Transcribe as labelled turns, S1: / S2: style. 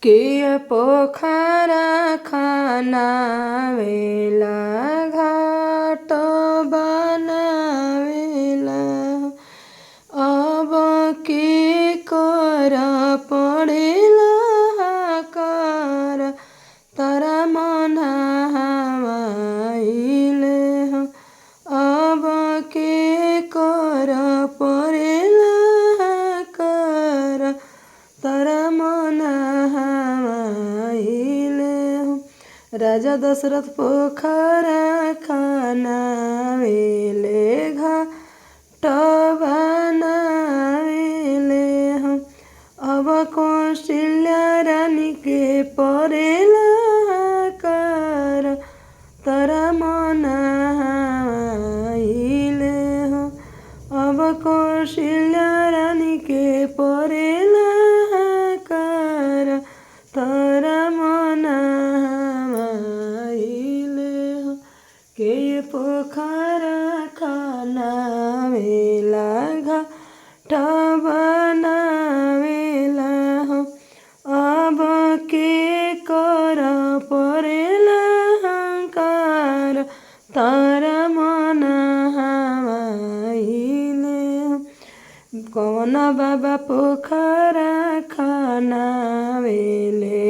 S1: के पोखरा खनावेला घाट बनावेला अब के कर पड़ेला कर तरा मन हमाइले अब के कर पड़ेला कर तरा मन हमाइले राजा दशरथ पोखरा खनावेले घाट बनावेले अब कौशल्या रानी के पड़ेला कर तरा मन हमाइले अब कौशल्या रानी के पड़ेला कर तरा मन हमाइले के पोखरा खनावेला घाट बनावेला अब के कर पड़ेला कर तरा मन हमाइले कौन बाबा पोखरा खनावेले